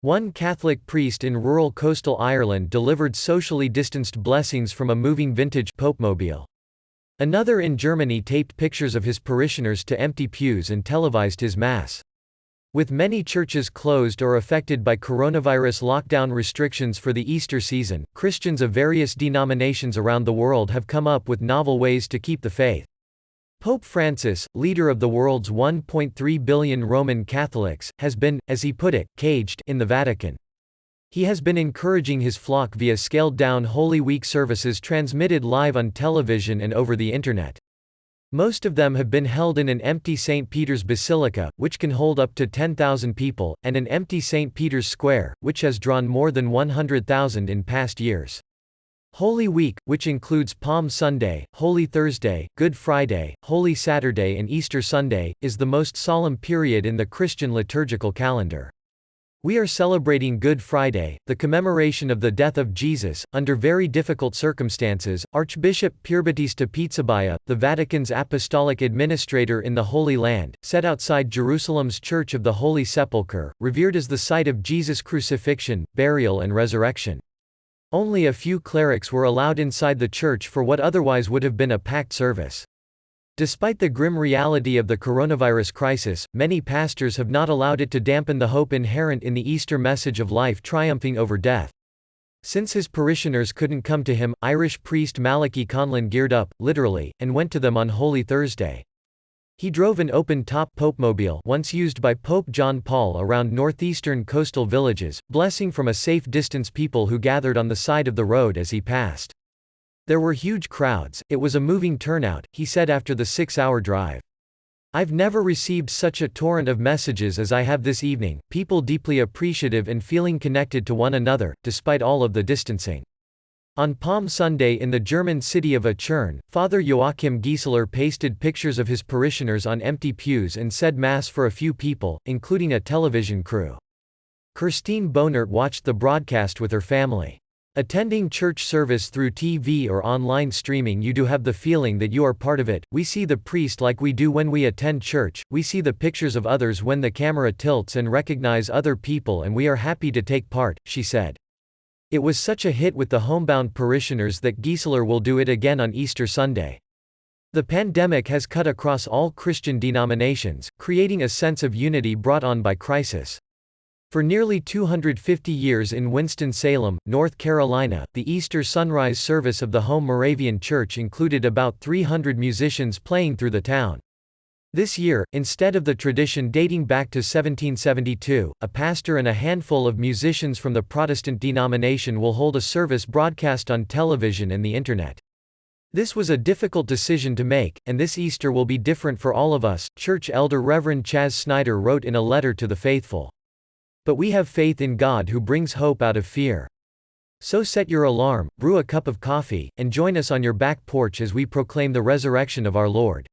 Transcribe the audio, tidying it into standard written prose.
One Catholic priest in rural coastal Ireland delivered socially distanced blessings from a moving vintage Popemobile. Another in Germany taped pictures of his parishioners to empty pews and televised his Mass. With many churches closed or affected by coronavirus lockdown restrictions for the Easter season, Christians of various denominations around the world have come up with novel ways to keep the faith. Pope Francis, leader of the world's 1.3 billion Roman Catholics, has been, as he put it, caged in the Vatican. He has been encouraging his flock via scaled-down Holy Week services transmitted live on television and over the internet. Most of them have been held in an empty St. Peter's Basilica, which can hold up to 10,000 people, and an empty St. Peter's Square, which has drawn more than 100,000 in past years. Holy Week, which includes Palm Sunday, Holy Thursday, Good Friday, Holy Saturday and Easter Sunday, is the most solemn period in the Christian liturgical calendar. We are celebrating Good Friday, the commemoration of the death of Jesus, under very difficult circumstances. Archbishop Pierbattista Pizzaballa, the Vatican's apostolic administrator in the Holy Land, sat outside Jerusalem's Church of the Holy Sepulchre, revered as the site of Jesus' crucifixion, burial and resurrection. Only a few clerics were allowed inside the church for what otherwise would have been a packed service. Despite the grim reality of the coronavirus crisis, many pastors have not allowed it to dampen the hope inherent in the Easter message of life triumphing over death. Since his parishioners couldn't come to him, Irish priest Malachy Conlon geared up, literally, and went to them on Holy Thursday. He drove an open-top Popemobile once used by Pope John Paul around northeastern coastal villages, blessing from a safe distance people who gathered on the side of the road as he passed. There were huge crowds, it was a moving turnout, he said after the 6-hour drive. I've never received such a torrent of messages as I have this evening, people deeply appreciative and feeling connected to one another, despite all of the distancing. On Palm Sunday in the German city of Aachern, Father Joachim Gieseler pasted pictures of his parishioners on empty pews and said Mass for a few people, including a television crew. Kirstine Bonert watched the broadcast with her family. Attending church service through TV or online streaming, you do have the feeling that you are part of it. We see the priest like we do when we attend church, we see the pictures of others when the camera tilts and recognize other people, and we are happy to take part, she said. It was such a hit with the homebound parishioners that Gieseler will do it again on Easter Sunday. The pandemic has cut across all Christian denominations, creating a sense of unity brought on by crisis. For nearly 250 years in Winston-Salem, North Carolina, the Easter sunrise service of the Home Moravian Church included about 300 musicians playing through the town. This year, instead of the tradition dating back to 1772, a pastor and a handful of musicians from the Protestant denomination will hold a service broadcast on television and the internet. This was a difficult decision to make, and this Easter will be different for all of us, Church Elder Reverend Chaz Snyder wrote in a letter to the faithful. But we have faith in God who brings hope out of fear. So set your alarm, brew a cup of coffee, and join us on your back porch as we proclaim the resurrection of our Lord.